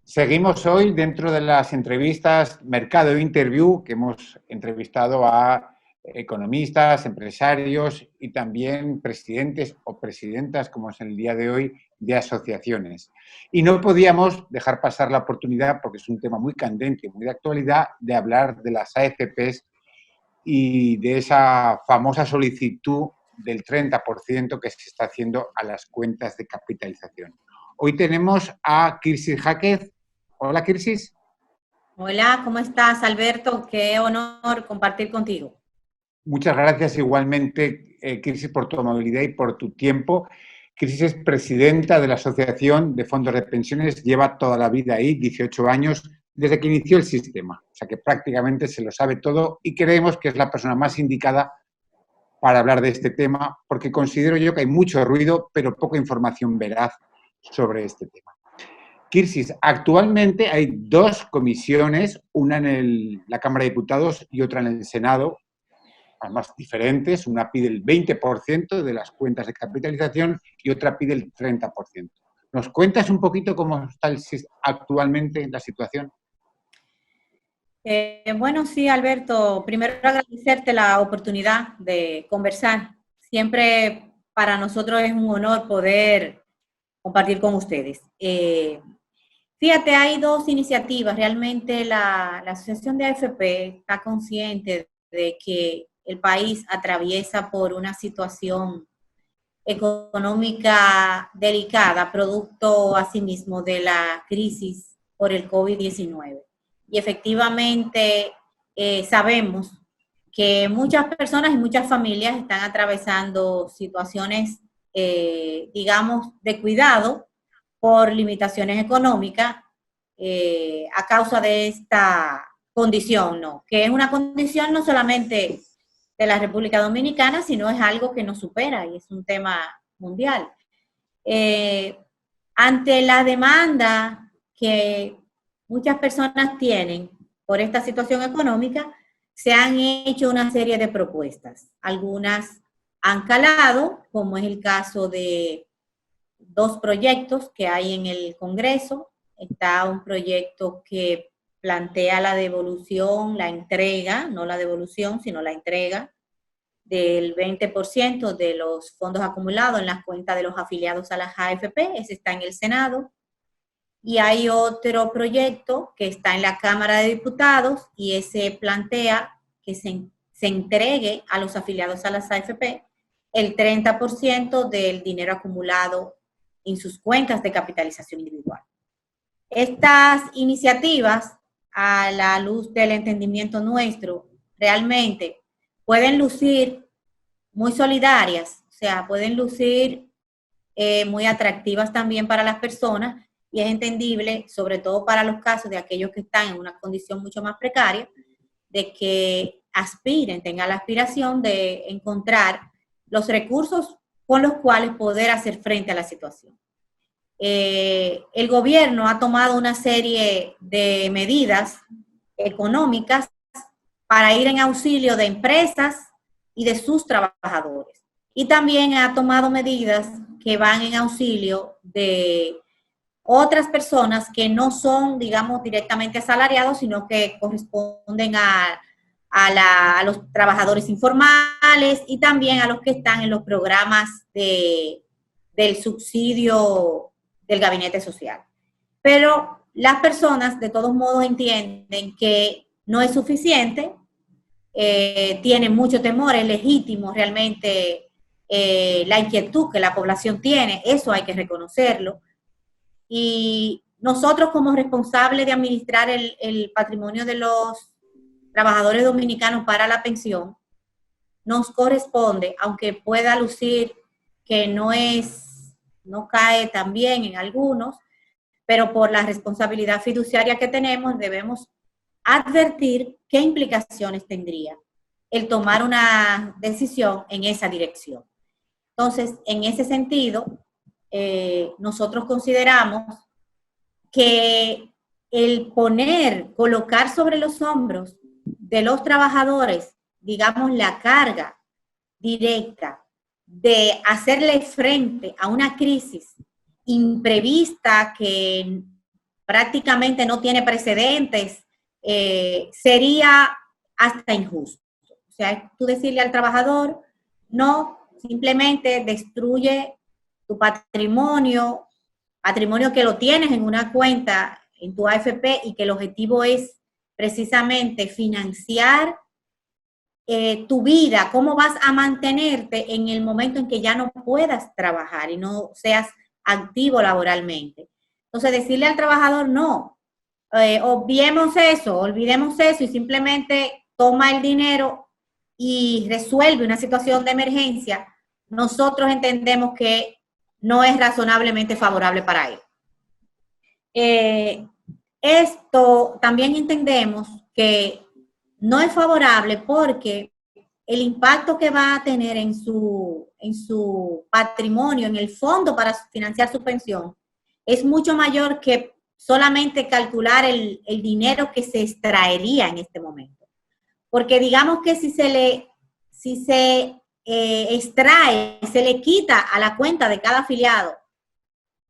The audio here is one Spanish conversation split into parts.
Seguimos hoy dentro de las entrevistas Mercado Interview, que hemos entrevistado a economistas, empresarios y también presidentes o presidentas, como es el día de hoy, de asociaciones. Y no podíamos dejar pasar la oportunidad, porque es un tema muy candente, muy de actualidad, de hablar de las AFPs y de esa famosa solicitud del 30% que se está haciendo a las cuentas de capitalización. Hoy tenemos a Kirsi Jáquez. Hola, Kirsis. Hola, ¿cómo estás, Alberto? Qué honor compartir contigo. Muchas gracias igualmente, Kirsis, por tu amabilidad y por tu tiempo. Kirsis es presidenta de la Asociación de Fondos de Pensiones, lleva toda la vida ahí, 18 años, desde que inició el sistema. O sea que prácticamente se lo sabe todo y creemos que es la persona más indicada para hablar de este tema, porque considero yo que hay mucho ruido, pero poca información veraz sobre este tema. Kirsis, actualmente hay dos comisiones, una en la Cámara de Diputados y otra en el Senado, además diferentes. Una pide el 20% de las cuentas de capitalización y otra pide el 30%. ¿Nos cuentas un poquito cómo está actualmente la situación? Bueno, sí, Alberto, primero agradecerte la oportunidad de conversar. Siempre para nosotros es un honor poder compartir con ustedes. Fíjate, hay dos iniciativas. Realmente la Asociación de AFP está consciente de que el país atraviesa por una situación económica delicada, producto asimismo de la crisis por el COVID-19. Y efectivamente sabemos que muchas personas y muchas familias están atravesando situaciones, digamos, de cuidado por limitaciones económicas a causa de esta condición, ¿no? Que es una condición no solamente de la República Dominicana, sino es algo que nos supera y es un tema mundial. Eh, Ante la demanda que muchas personas tienen por esta situación económica, se han hecho una serie de propuestas. Algunas han calado, como es el caso de dos proyectos que hay en el Congreso. Está un proyecto que plantea la devolución, la entrega, no la devolución, sino la entrega del 20% de los fondos acumulados en las cuentas de los afiliados a las AFP. Ese está en el Senado. Y hay otro proyecto que está en la Cámara de Diputados y ese plantea que se entregue a los afiliados a las AFP el 30% del dinero acumulado en sus cuentas de capitalización individual. Estas iniciativas, a la luz del entendimiento nuestro, realmente pueden lucir muy solidarias, o sea, pueden lucir muy atractivas también para las personas y es entendible, sobre todo para los casos de aquellos que están en una condición mucho más precaria, de que aspiren, tengan la aspiración de encontrar los recursos con los cuales poder hacer frente a la situación. El gobierno ha tomado una serie de medidas económicas para ir en auxilio de empresas y de sus trabajadores. Y también ha tomado medidas que van en auxilio de otras personas que no son, digamos, directamente asalariados, sino que corresponden a los trabajadores informales y también a los que están en los programas del subsidio del gabinete social. Pero las personas, de todos modos, entienden que no es suficiente, tienen mucho temor, es legítimo realmente la inquietud que la población tiene, eso hay que reconocerlo. Y nosotros como responsables de administrar el patrimonio de los trabajadores dominicanos para la pensión, nos corresponde, aunque pueda lucir que no cae tan bien en algunos, pero por la responsabilidad fiduciaria que tenemos, debemos advertir qué implicaciones tendría el tomar una decisión en esa dirección. Entonces, en ese sentido, nosotros consideramos que el colocar sobre los hombros de los trabajadores, digamos, la carga directa de hacerle frente a una crisis imprevista que prácticamente no tiene precedentes, sería hasta injusto. O sea, tú decirle al trabajador, no, simplemente destruye tu patrimonio, patrimonio que lo tienes en una cuenta en tu AFP y que el objetivo es precisamente financiar tu vida, cómo vas a mantenerte en el momento en que ya no puedas trabajar y no seas activo laboralmente. Entonces, decirle al trabajador, no, olvidemos eso y simplemente toma el dinero y resuelve una situación de emergencia, nosotros entendemos que no es razonablemente favorable para él. Esto también entendemos que no es favorable porque el impacto que va a tener en su patrimonio, en el fondo para financiar su pensión, es mucho mayor que solamente calcular el dinero que se extraería en este momento. Porque digamos que si se extrae, se le quita a la cuenta de cada afiliado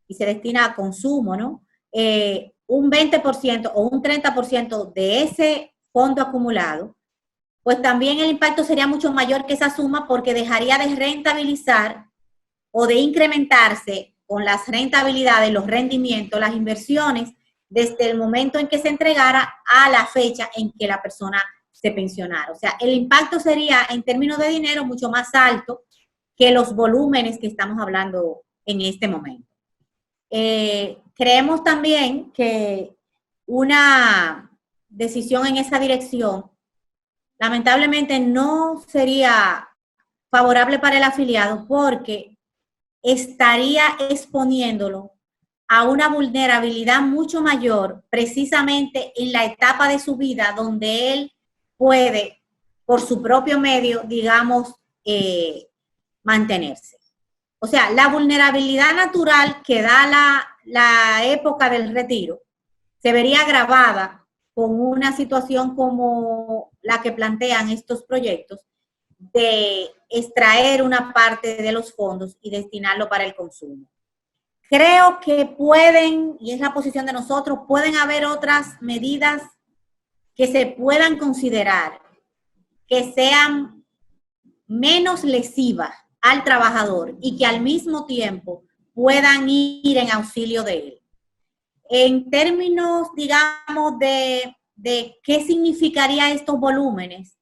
y se destina a consumo, ¿no? Un 20% o un 30% de ese fondo acumulado, pues también el impacto sería mucho mayor que esa suma porque dejaría de rentabilizar o de incrementarse con las rentabilidades, los rendimientos, las inversiones, desde el momento en que se entregara a la fecha en que la persona se pensionara. O sea, el impacto sería en términos de dinero mucho más alto que los volúmenes que estamos hablando en este momento. Creemos también que una decisión en esa dirección lamentablemente no sería favorable para el afiliado porque estaría exponiéndolo a una vulnerabilidad mucho mayor precisamente en la etapa de su vida donde él puede, por su propio medio, digamos, mantenerse. O sea, la vulnerabilidad natural que da la época del retiro se vería agravada con una situación como la que plantean estos proyectos de extraer una parte de los fondos y destinarlo para el consumo. Creo que pueden, y es la posición de nosotros, pueden haber otras medidas que se puedan considerar que sean menos lesivas al trabajador y que al mismo tiempo puedan ir en auxilio de él. En términos, digamos, de qué significaría estos volúmenes,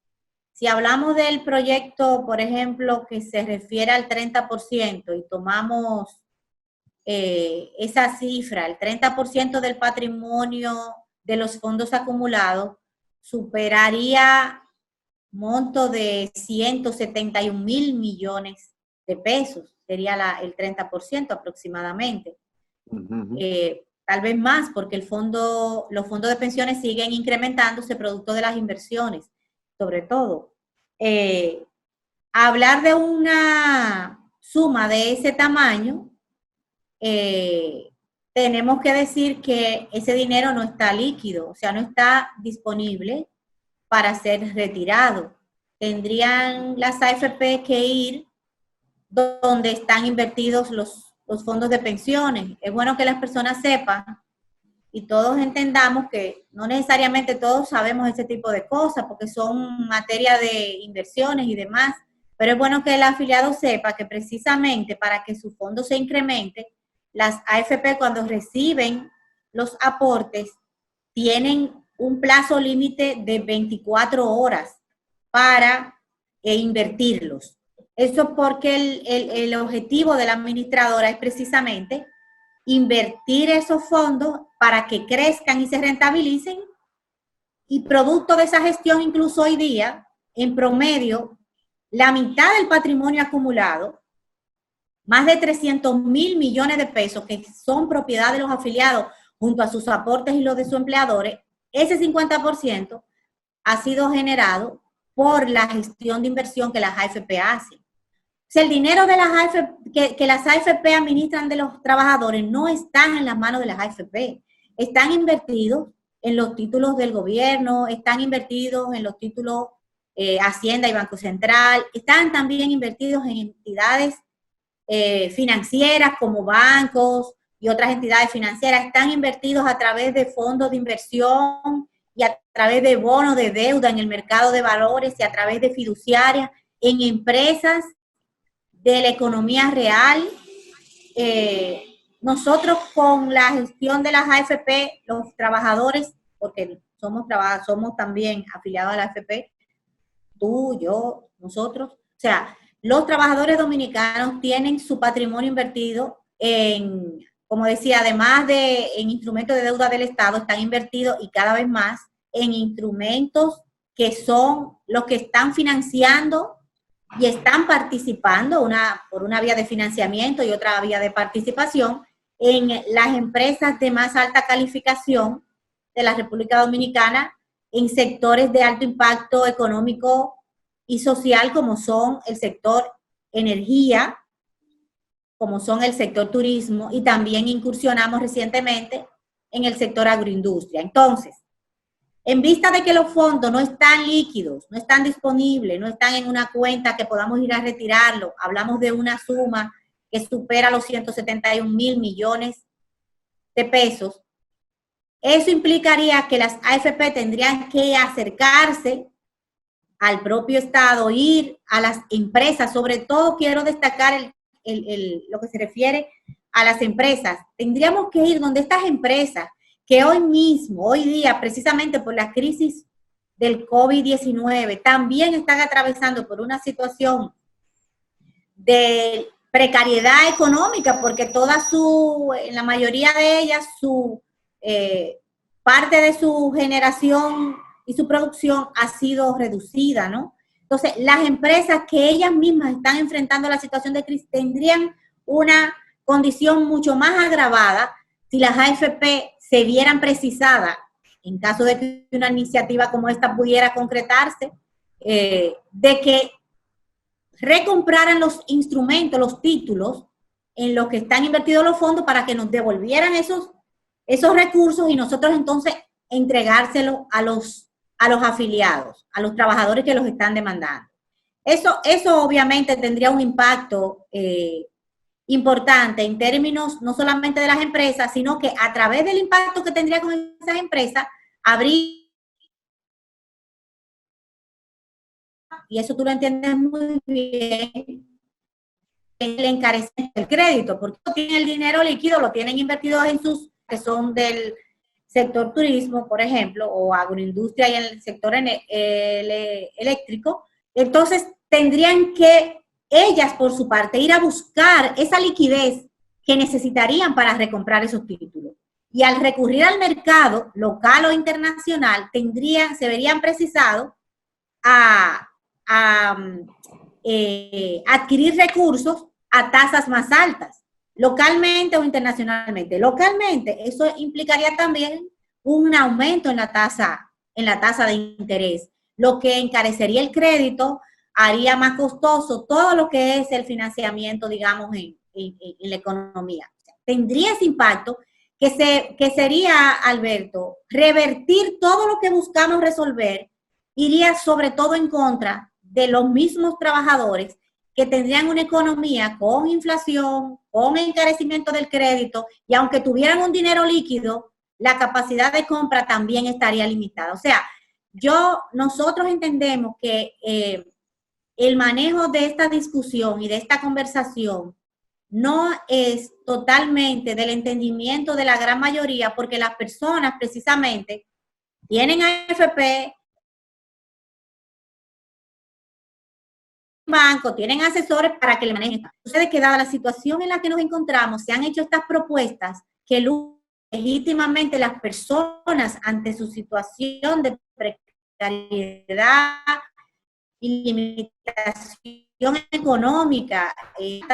si hablamos del proyecto, por ejemplo, que se refiere al 30% y tomamos esa cifra, el 30% del patrimonio de los fondos acumulados superaría monto de 171,000 millones de pesos, sería el 30% aproximadamente. Tal vez más, porque los fondos de pensiones siguen incrementándose producto de las inversiones, sobre todo. Hablar de una suma de ese tamaño, tenemos que decir que ese dinero no está líquido, o sea, no está disponible para ser retirado. Tendrían las AFP que ir donde están invertidos los fondos de pensiones. Es bueno que las personas sepan y todos entendamos que no necesariamente todos sabemos ese tipo de cosas porque son materia de inversiones y demás, pero es bueno que el afiliado sepa que precisamente para que su fondo se incremente, las AFP cuando reciben los aportes tienen un plazo límite de 24 horas para invertirlos. Eso porque el objetivo de la administradora es precisamente invertir esos fondos para que crezcan y se rentabilicen y producto de esa gestión incluso hoy día, en promedio, la mitad del patrimonio acumulado, más de 300,000 millones de pesos que son propiedad de los afiliados junto a sus aportes y los de sus empleadores, ese 50% ha sido generado por la gestión de inversión que las AFP hacen. O sea, el dinero de las AFP, que las AFP administran de los trabajadores no están en las manos de las AFP, están invertidos en los títulos del gobierno, están invertidos en los títulos Hacienda y Banco Central, están también invertidos en entidades financieras como bancos, y otras entidades financieras están invertidos a través de fondos de inversión y a través de bonos de deuda en el mercado de valores y a través de fiduciarias en empresas de la economía real. Nosotros con la gestión de las AFP, los trabajadores, porque somos también afiliados a la AFP, tú, yo, nosotros, o sea, los trabajadores dominicanos tienen su patrimonio invertido en, como decía, además de en instrumentos de deuda del Estado, están invertidos y cada vez más en instrumentos que son los que están financiando y están participando por una vía de financiamiento y otra vía de participación en las empresas de más alta calificación de la República Dominicana en sectores de alto impacto económico y social como son el sector energía, como son el sector turismo y también incursionamos recientemente en el sector agroindustria. Entonces, en vista de que los fondos no están líquidos, no están disponibles, no están en una cuenta que podamos ir a retirarlo, hablamos de una suma que supera los 171,000 millones de pesos, eso implicaría que las AFP tendrían que acercarse al propio Estado, ir a las empresas, sobre todo quiero destacar lo que se refiere a las empresas. Tendríamos que ir donde estas empresas que hoy día, precisamente por la crisis del COVID-19, también están atravesando por una situación de precariedad económica, porque en la mayoría de ellas, parte de su generación y su producción ha sido reducida, ¿no? Entonces, las empresas que ellas mismas están enfrentando la situación de crisis tendrían una condición mucho más agravada si las AFP se vieran precisadas, en caso de que una iniciativa como esta pudiera concretarse, de que recompraran los instrumentos, los títulos en los que están invertidos los fondos para que nos devolvieran esos recursos y nosotros entonces entregárselos a los afiliados, a los trabajadores que los están demandando. Eso obviamente tendría un impacto importante en términos no solamente de las empresas, sino que a través del impacto que tendría con esas empresas, habría, y eso tú lo entiendes muy bien, el encarecimiento del crédito, porque tienen el dinero líquido, lo tienen invertido en sus, que son del sector turismo, por ejemplo, o agroindustria y en el sector eléctrico, entonces tendrían que ellas, por su parte, ir a buscar esa liquidez que necesitarían para recomprar esos títulos. Y al recurrir al mercado local o internacional, se verían precisados a adquirir recursos a tasas más altas, localmente o internacionalmente. Localmente, eso implicaría también un aumento en la tasa de interés, lo que encarecería el crédito, haría más costoso todo lo que es el financiamiento, digamos, en la economía. O sea, tendría ese impacto que sería, Alberto, revertir todo lo que buscamos resolver, iría sobre todo en contra de los mismos trabajadores que tendrían una economía con inflación, con encarecimiento del crédito, y aunque tuvieran un dinero líquido, la capacidad de compra también estaría limitada. O sea, nosotros entendemos que el manejo de esta discusión y de esta conversación no es totalmente del entendimiento de la gran mayoría, porque las personas precisamente tienen AFP, banco, tienen asesores para que le manejen. Sucede que dada la situación en la que nos encontramos, se han hecho estas propuestas que legítimamente las personas ante su situación de precariedad y limitación económica,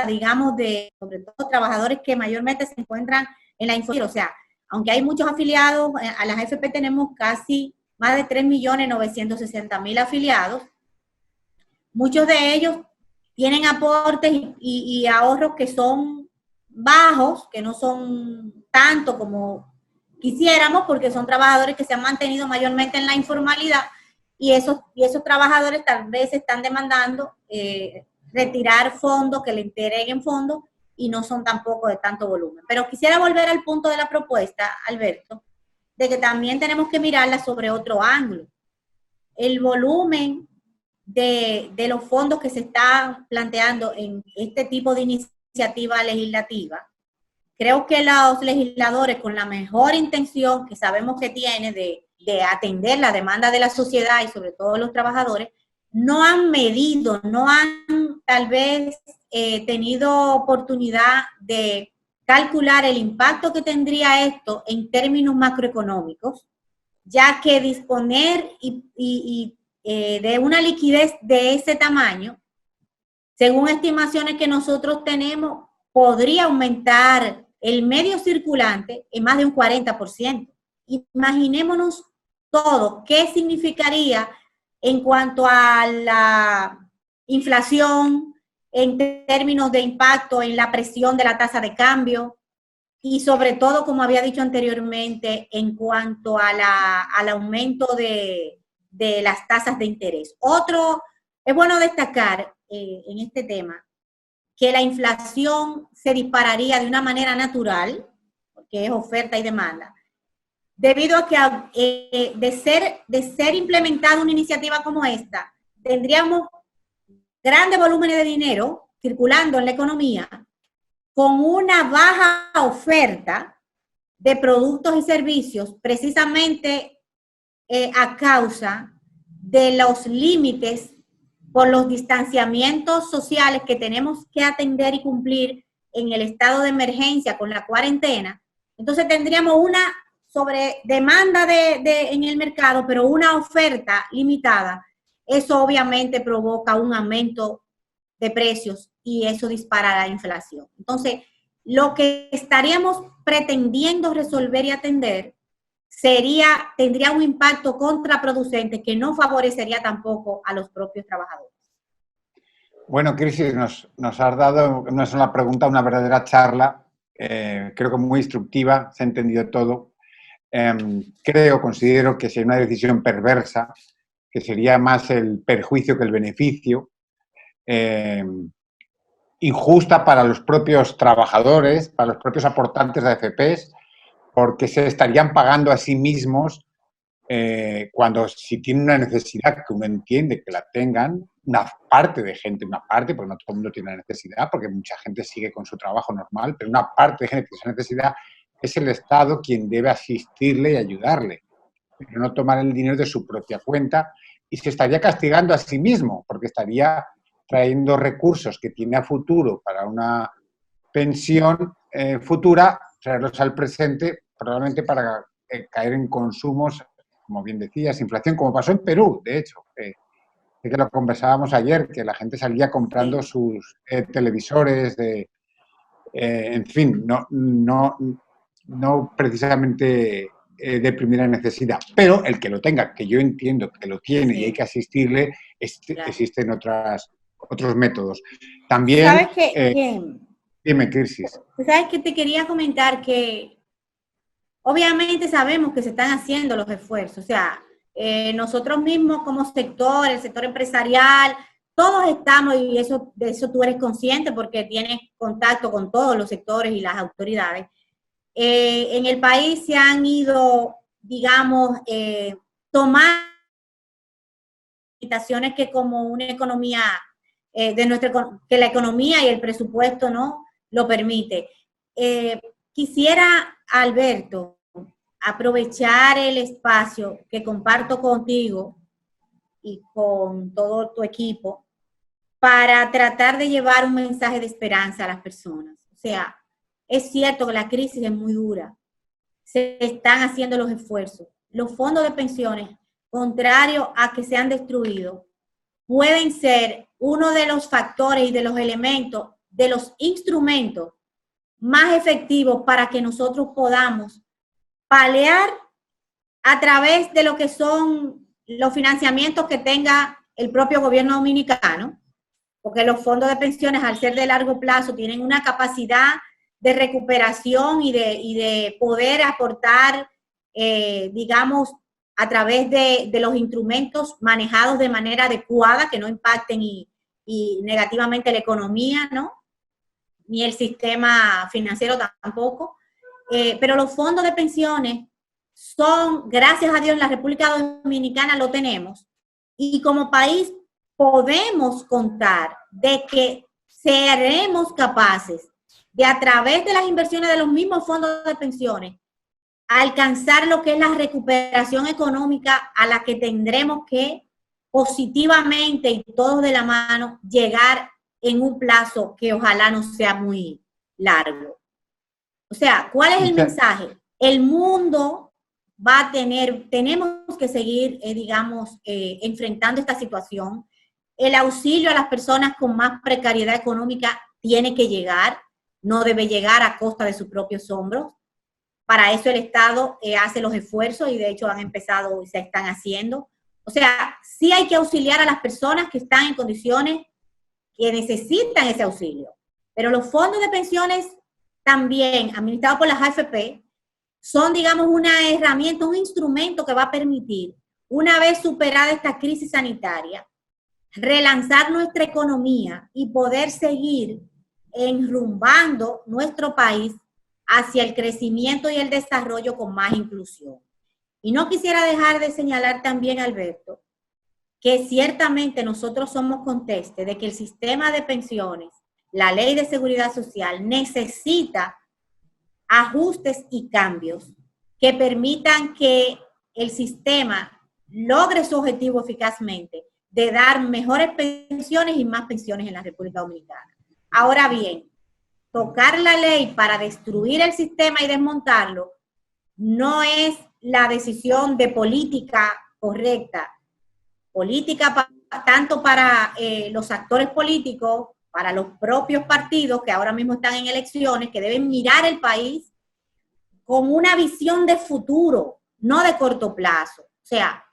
digamos, sobre todo trabajadores que mayormente se encuentran en la informalidad. O sea, aunque hay muchos afiliados, a las AFP tenemos casi más de 3.960.000 afiliados. Muchos de ellos tienen aportes y ahorros que son bajos, que no son tanto como quisiéramos, porque son trabajadores que se han mantenido mayormente en la informalidad, y esos trabajadores tal vez están demandando retirar fondos, que le entreguen fondos, y no son tampoco de tanto volumen. Pero quisiera volver al punto de la propuesta, Alberto, de que también tenemos que mirarla sobre otro ángulo. El volumen de los fondos que se están planteando en este tipo de iniciativa legislativa, creo que los legisladores, con la mejor intención que sabemos que tiene de atender la demanda de la sociedad y sobre todo los trabajadores, no han medido, no han tal vez tenido oportunidad de calcular el impacto que tendría esto en términos macroeconómicos, ya que disponer de una liquidez de ese tamaño, según estimaciones que nosotros tenemos, podría aumentar el medio circulante en más de un 40%. Imaginémonos todo, ¿qué significaría en cuanto a la inflación, en términos de impacto en la presión de la tasa de cambio y sobre todo, como había dicho anteriormente, en cuanto a al aumento de las tasas de interés? Es bueno destacar en este tema que la inflación se dispararía de una manera natural, porque es oferta y demanda, debido a que de ser implementada una iniciativa como esta, tendríamos grandes volúmenes de dinero circulando en la economía con una baja oferta de productos y servicios, precisamente a causa de los límites por los distanciamientos sociales que tenemos que atender y cumplir en el estado de emergencia con la cuarentena. Entonces tendríamos una sobredemanda en el mercado, pero una oferta limitada. Eso obviamente provoca un aumento de precios y eso dispara la inflación. Entonces, lo que estaríamos pretendiendo resolver y atender tendría un impacto contraproducente que no favorecería tampoco a los propios trabajadores. Bueno, Crisis, nos has dado, no es una pregunta, una verdadera charla, creo que muy instructiva, se ha entendido todo. Considero que si hay una decisión perversa, que sería más el perjuicio que el beneficio, injusta para los propios trabajadores, para los propios aportantes de AFPs, porque se estarían pagando a sí mismos cuando si tienen una necesidad que uno entiende que la tengan, una parte de gente, porque no todo el mundo tiene la necesidad, porque mucha gente sigue con su trabajo normal, pero una parte de gente que tiene esa necesidad, es el Estado quien debe asistirle y ayudarle, pero no tomar el dinero de su propia cuenta y se estaría castigando a sí mismo, porque estaría trayendo recursos que tiene a futuro para una pensión futura, traerlos al presente, probablemente para caer en consumos, como bien decías, inflación, como pasó en Perú, de hecho, que lo conversábamos ayer, que la gente salía comprando sus televisores, en fin, no precisamente de primera necesidad, pero el que lo tenga, que yo entiendo que lo tiene y hay que asistirle, existen otros métodos. También... ¿Sabes qué? Dime, Crisis. ¿Sabes qué? Te quería comentar que obviamente sabemos que se están haciendo los esfuerzos, o sea, nosotros mismos como sector, el sector empresarial, todos estamos, y de eso tú eres consciente porque tienes contacto con todos los sectores y las autoridades. En el país se han ido, digamos, tomando limitaciones que como una economía, que la economía y el presupuesto no lo permite. Quisiera, Alberto, aprovechar el espacio que comparto contigo y con todo tu equipo para tratar de llevar un mensaje de esperanza a las personas. O sea, es cierto que la crisis es muy dura, se están haciendo los esfuerzos. Los fondos de pensiones, contrario a que se han destruido, pueden ser uno de los factores y de los elementos, de los instrumentos más efectivos para que nosotros podamos paliar a través de lo que son los financiamientos que tenga el propio gobierno dominicano, porque los fondos de pensiones, al ser de largo plazo, tienen una capacidad de recuperación y de poder aportar, digamos, a través de los instrumentos manejados de manera adecuada, que no impacten y negativamente la economía, ¿no? ni el sistema financiero tampoco, pero los fondos de pensiones son, gracias a Dios, en la República Dominicana lo tenemos, y como país podemos contar de que seremos capaces de, a través de las inversiones de los mismos fondos de pensiones, alcanzar lo que es la recuperación económica a la que tendremos que positivamente y todos de la mano llegar en un plazo que ojalá no sea muy largo. O sea, ¿cuál es el mensaje? El mundo va a tener, tenemos que seguir, enfrentando esta situación. El auxilio a las personas con más precariedad económica tiene que llegar, no debe llegar a costa de sus propios hombros. Para eso el Estado hace los esfuerzos y de hecho han empezado y se están haciendo. O sea, sí hay que auxiliar a las personas que están en condiciones que necesitan ese auxilio. Pero los fondos de pensiones también administrados por las AFP son, digamos, una herramienta, un instrumento que va a permitir, una vez superada esta crisis sanitaria, relanzar nuestra economía y poder seguir enrumbando nuestro país hacia el crecimiento y el desarrollo con más inclusión. Y no quisiera dejar de señalar también, Alberto, que ciertamente nosotros somos conscientes de que el sistema de pensiones, la ley de seguridad social, necesita ajustes y cambios que permitan que el sistema logre su objetivo eficazmente de dar mejores pensiones y más pensiones en la República Dominicana. Ahora bien, tocar la ley para destruir el sistema y desmontarlo no es la decisión de política correcta. Política tanto para los actores políticos, para los propios partidos que ahora mismo están en elecciones, que deben mirar el país con una visión de futuro, no de corto plazo. O sea,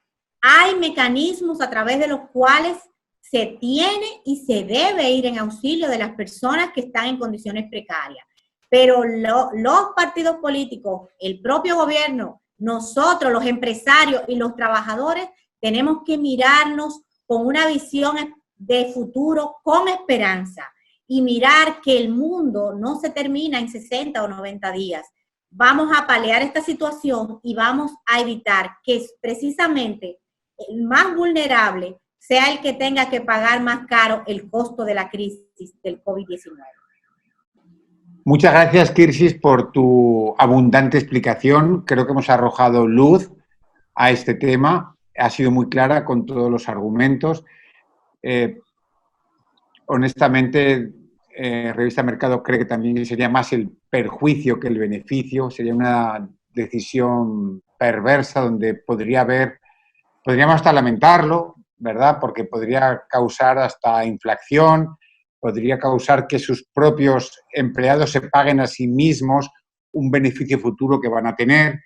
hay mecanismos a través de los cuales se tiene y se debe ir en auxilio de las personas que están en condiciones precarias. Pero los partidos políticos, el propio gobierno, nosotros, los empresarios y los trabajadores, tenemos que mirarnos con una visión de futuro, con esperanza, y mirar que el mundo no se termina en 60 o 90 días. Vamos a paliar esta situación y vamos a evitar que precisamente el más vulnerable sea el que tenga que pagar más caro el costo de la crisis del COVID-19. Muchas gracias, Kirsis, por tu abundante explicación. Creo que hemos arrojado luz a este tema. Ha sido muy clara con todos los argumentos. Honestamente, Revista Mercado cree que también sería más el perjuicio que el beneficio. Sería una decisión perversa donde podríamos hasta lamentarlo, ¿verdad? Porque podría causar hasta inflación, podría causar que sus propios empleados se paguen a sí mismos un beneficio futuro que van a tener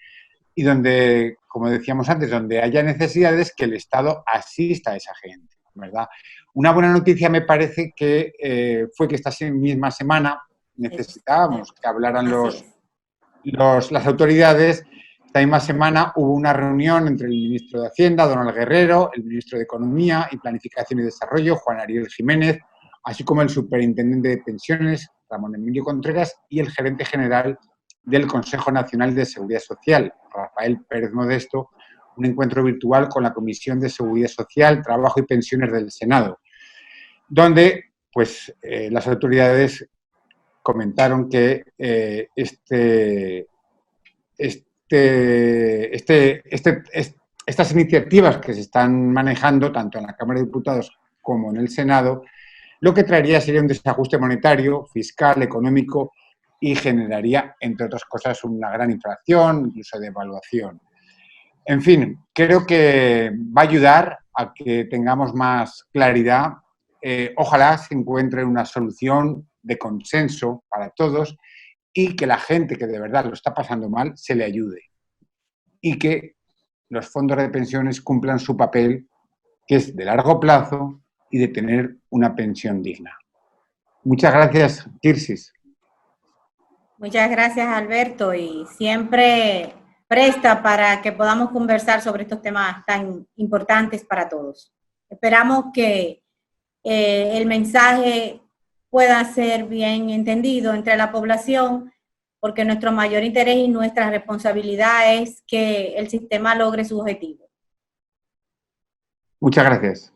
y donde, como decíamos antes, donde haya necesidades, que el Estado asista a esa gente, ¿verdad? Una buena noticia me parece que fue que esta misma semana necesitábamos que hablaran las autoridades. Esta misma semana hubo una reunión entre el ministro de Hacienda, Donald Guerrero, el ministro de Economía y Planificación y Desarrollo, Juan Ariel Jiménez, así como el superintendente de pensiones, Ramón Emilio Contreras, y el gerente general del Consejo Nacional de Seguridad Social, Rafael Pérez Modesto, un encuentro virtual con la Comisión de Seguridad Social, Trabajo y Pensiones del Senado, donde pues, las autoridades comentaron que estas iniciativas que se están manejando tanto en la Cámara de Diputados como en el Senado, lo que traería sería un desajuste monetario, fiscal, económico y generaría, entre otras cosas, una gran inflación, incluso devaluación. En fin, creo que va a ayudar a que tengamos más claridad. Ojalá se encuentre una solución de consenso para todos y que la gente que de verdad lo está pasando mal se le ayude y que los fondos de pensiones cumplan su papel, que es de largo plazo y de tener una pensión digna. Muchas gracias, Kirsis. Muchas gracias, Alberto, y siempre presta para que podamos conversar sobre estos temas tan importantes para todos. Esperamos que el mensaje pueda ser bien entendido entre la población, porque nuestro mayor interés y nuestra responsabilidad es que el sistema logre su objetivo. Muchas gracias.